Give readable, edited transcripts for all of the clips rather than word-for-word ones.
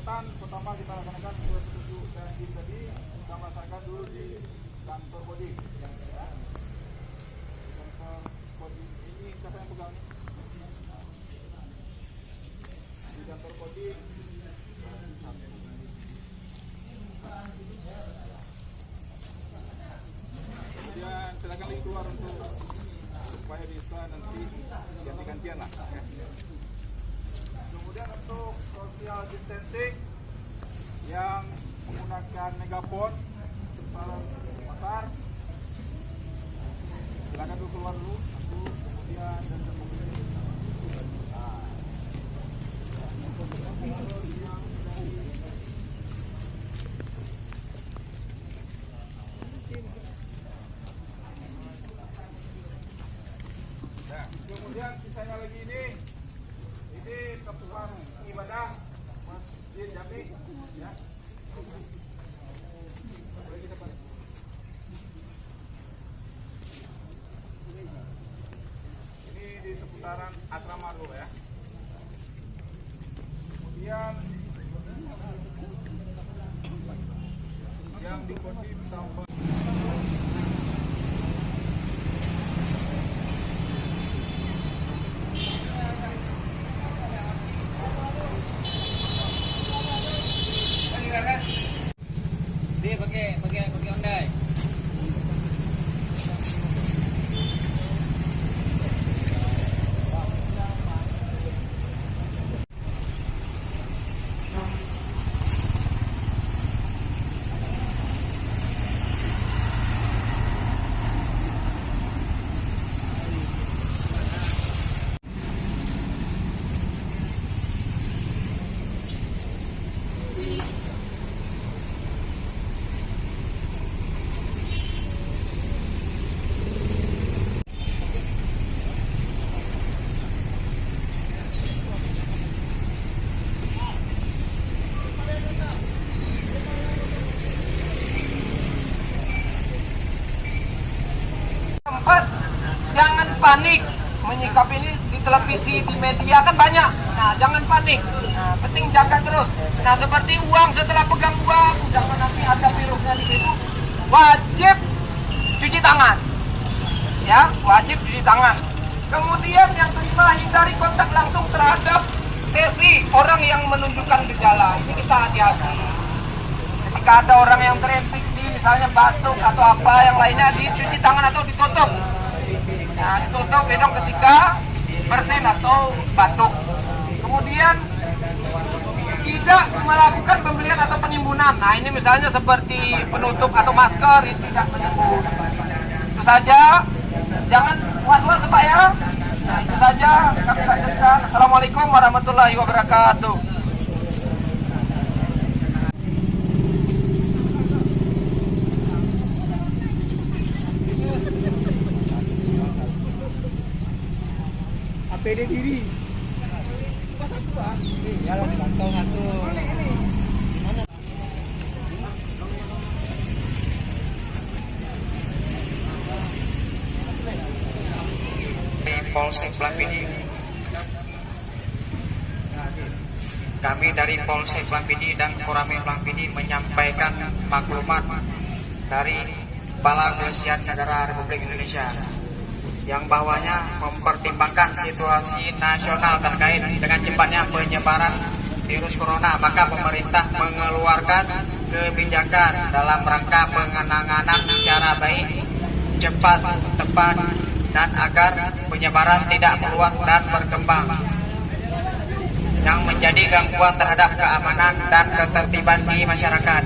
kesepakatan pertama kita laksanakan sesuai petunjuk janji tadi, kita melaksanakan dulu di kantor Kodim. Ya. Kantor Kodim ini siapa yang pegang nih? Di kantor Kodim. Kemudian silakan lagi keluar untuk supaya bisa nanti ganti-gantian lah. Ya. Kemudian untuk social distancing yang menggunakan megafon separuh pasar, silakan dulu keluar dulu, kemudian dan kemudian sisanya lagi ini tempat ibadah Masjid Jami, ya. Ini di seputaran asrama dulu ya. Kemudian yang di Kodim tambah. Dia pakai ondai. Jangan panik menyikapi ini di televisi, di media kan banyak. Nah, jangan panik. Nah, penting jaga terus. Nah, seperti uang, setelah pegang uang, jangan nanti ada virusnya di situ. Wajib cuci tangan. Ya, wajib cuci tangan. Kemudian yang kelima, hindari kontak langsung terhadap sesi orang yang menunjukkan gejala. Ini kita hati-hati. Ketika ada orang yang terinfeksi, misalnya batuk atau apa yang lainnya, dicuci tangan atau ditutup. Nah, ditutup bedong ketika bersin atau batuk. Kemudian tidak melakukan pembelian atau penimbunan. Nah, ini misalnya seperti penutup atau masker, ini tidak menimbun. Itu saja. Jangan was-was Pak ya. Nah, itu saja kami lanjutkan. Assalamualaikum warahmatullahi wabarakatuh. APD diri. Pas satu Pak. Ya, kantong satu. Polsek Blampidi. Kami dari Polsek Blampidi dan Koramil Blampidi menyampaikan maklumat dari Kepala Kepolisian Negara Republik Indonesia yang bahwanya mempertimbangkan situasi nasional terkait dengan cepatnya penyebaran virus corona, maka pemerintah mengeluarkan kebijakan dalam rangka penanganan secara baik, cepat, tepat, dan agar penyebaran tidak meluas dan berkembang yang menjadi gangguan terhadap keamanan dan ketertiban di masyarakat.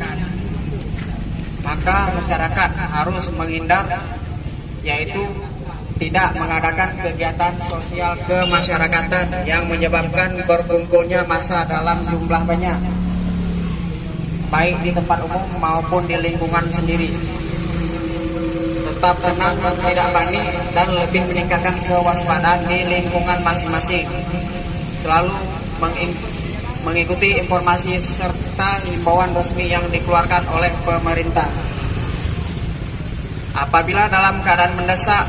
Maka masyarakat harus menghindar, yaitu tidak mengadakan kegiatan sosial kemasyarakatan yang menyebabkan berkumpulnya massa dalam jumlah banyak, baik di tempat umum maupun di lingkungan sendiri. Tetap tenang, tidak panik, dan lebih meningkatkan kewaspadaan di lingkungan masing-masing. Selalu mengikuti informasi serta himbauan resmi yang dikeluarkan oleh pemerintah. Apabila dalam keadaan mendesak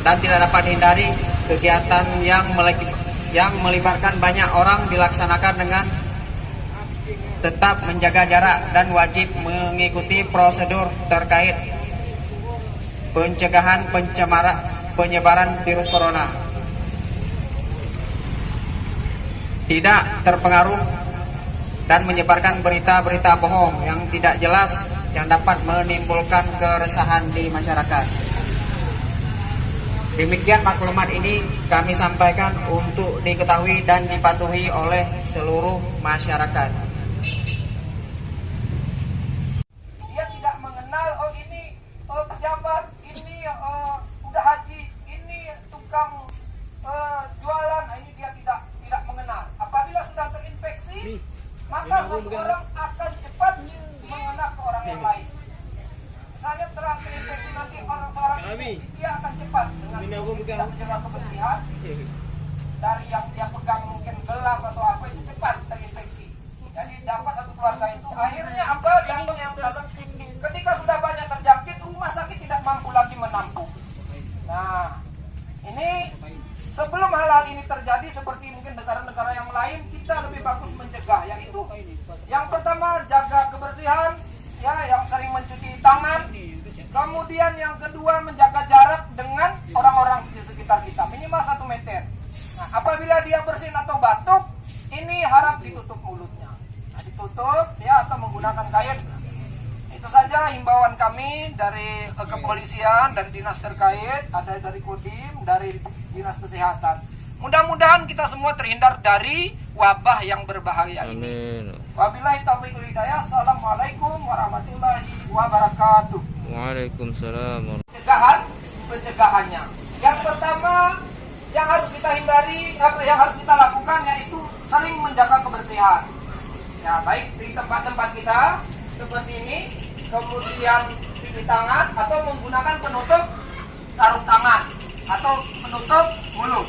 dan tidak dapat dihindari, kegiatan yang melibatkan banyak orang dilaksanakan dengan tetap menjaga jarak dan wajib mengikuti prosedur terkait pencegahan penyebaran virus corona. Tidak terpengaruh dan menyebarkan berita-berita bohong yang tidak jelas yang dapat menimbulkan keresahan di masyarakat. Demikian maklumat ini kami sampaikan untuk diketahui dan dipatuhi oleh seluruh masyarakat. Dia tidak mengenal, oh ini pejabat, ini udah haji, ini tukang jualan, ini dia tidak mengenal. Apabila sudah terinfeksi, maka satu orang akan cepat mengenal ke orang yang lain. Misalnya telah terinfeksi nanti orang-orang itu, dia akan cepat dengan tidak menjaga kebersihan dari yang dia pegang mungkin gelas atau apa itu cepat terinfeksi. Jadi dapat satu keluarga itu akhirnya apa dampak yang datang ketika sudah banyak terjangkit, rumah sakit tidak mampu lagi menampung. Nah, ini sebelum hal-hal ini terjadi seperti mungkin negara-negara yang lain, kita lebih bagus mencegah, yaitu yang pertama jaga kebersihan, ya, yang sering mencuci tangan. Kemudian yang kedua menjaga jarak dengan orang-orang di sekitar kita, minimal 1 meter. Nah, apabila dia bersin atau batuk, ini harap ditutup mulutnya. Nah, ditutup ya atau menggunakan kain. Itu saja himbauan kami dari kepolisian, dari dinas terkait, ada dari Kodim, dari dinas kesehatan. Mudah-mudahan kita semua terhindar dari wabah yang berbahaya ini. Wabillahi taufiq wal hidayah. Assalamualaikum warahmatullahi wabarakatuh. Waalaikumsalam. Pencegahannya. Yang pertama yang harus kita hindari, yang harus kita lakukan yaitu sering menjaga kebersihan. Ya, baik di tempat-tempat kita seperti ini, kemudian cuci tangan atau menggunakan penutup sarung tangan atau penutup mulut.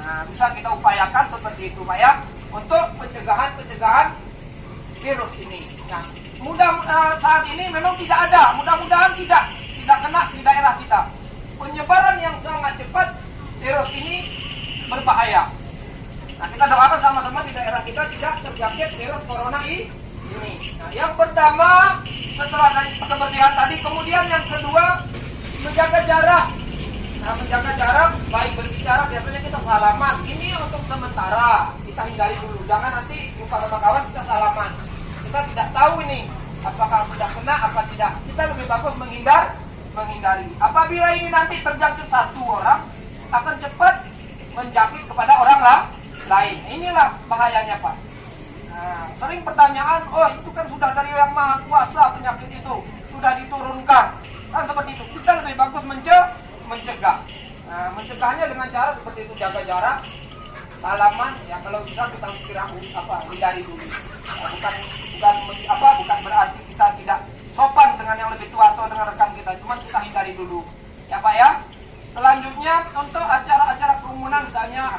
Nah, bisa kita upayakan seperti itu, Pak ya, untuk pencegahan virus ini. Nah, saat ini memang tidak ada, mudah-mudahan tidak kena di daerah kita. Penyebaran yang sangat cepat virus ini berbahaya. Nah, kita doakan sama-sama di daerah kita tidak terjangkit virus corona ini. Nah, yang pertama setelah dari kebersihan tadi, kemudian yang kedua menjaga jarak. Nah, menjaga jarak, baik berbicara biasanya kita salaman. Ini untuk sementara kita hindari dulu. Jangan nanti jumpa sama kawan kita salaman. Kita tidak tahu ini apakah sudah kena apa tidak. Kita lebih bagus menghindari. Apabila ini nanti terjangkit satu orang, akan cepat menjangkit kepada orang lain. Inilah bahayanya, Pak. Nah, sering pertanyaan, oh itu kan sudah dari yang maha kuasa penyakit itu sudah diturunkan. Kan seperti itu. Kita lebih bagus mencegah. Nah, mencegahnya dengan cara seperti itu, jaga jarak, salaman, ya kalau bisa kita hindari dulu. Nah, bukan berarti kita tidak sopan dengan yang lebih tua atau dengan rekan kita, cuma kita hindari dulu. Ya Pak ya. Selanjutnya untuk acara-acara kerumunan misalnya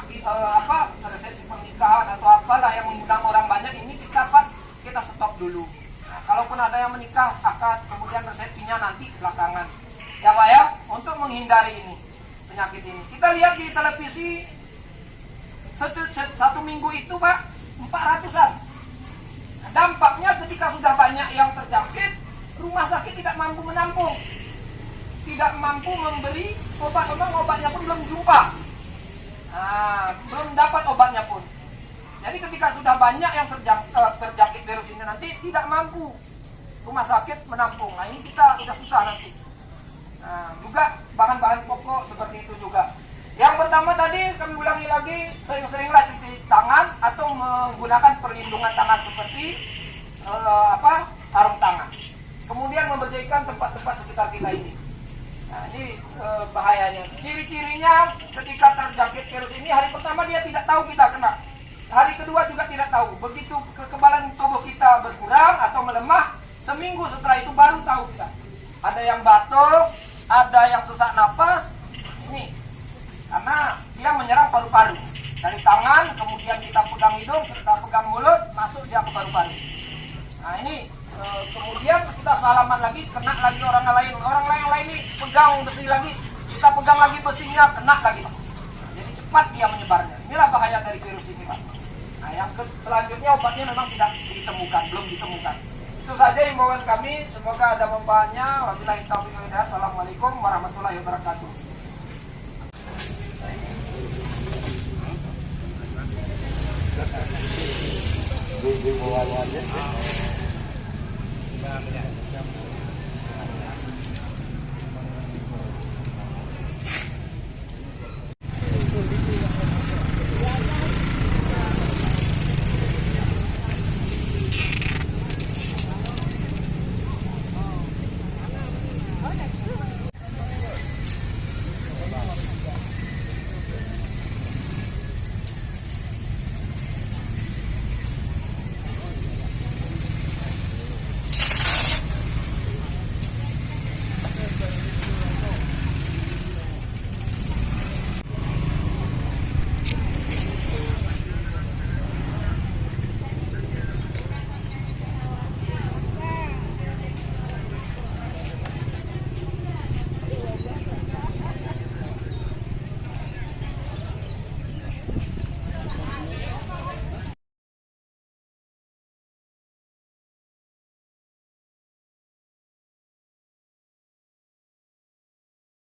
resepsi pernikahan atau apalah yang mengundang orang banyak, ini kita stop dulu. Nah, kalaupun ada yang menikah, akad, kemudian resepsinya nanti belakangan. Ya Pak ya, untuk menghindari ini penyakit ini. Kita lihat di televisi satu minggu itu Pak 400-an. Nah, dampaknya ketika sudah banyak yang terjangkit, rumah sakit tidak mampu menampung, tidak mampu memberi obatnya pun belum jumpa. Nah, belum dapat obatnya pun. Jadi ketika sudah banyak yang terjangkit virus ini nanti tidak mampu rumah sakit menampung. Nah, ini kita sudah susah nanti. Nah, juga bahan-bahan pokok seperti itu juga. Yang pertama tadi kami ulangi lagi, sering-seringlah cuci tangan atau menggunakan perlindungan tangan seperti sarung tangan. Kemudian membersihkan tempat-tempat sekitar kita ini. Nah, ini bahayanya. Ciri-cirinya ketika terjangkit virus ini, hari pertama dia tidak tahu kita kena. Hari kedua juga tidak tahu. Begitu kekebalan tubuh kita berkurang atau melemah, seminggu setelah itu baru tahu kita. Ada yang batuk, ada yang susah napas. Ini karena dia menyerang paru-paru. Dari tangan, kemudian kita pegang hidung, kita pegang mulut, masuk dia ke paru-paru. Nah, ini kemudian kita salaman lagi, kena lagi orang lain ini pegang besi lagi, kita pegang lagi besinya, kena lagi Pak. Jadi cepat dia menyebarnya. Inilah bahaya dari virus ini Pak. Nah, yang selanjutnya obatnya memang tidak ditemukan, belum ditemukan. Itu saja himbauan kami, semoga ada manfaatnya. Wabillahi taufiq wal hidayah. Assalamualaikum warahmatullahi wabarakatuh. Di bawah-bawahnya.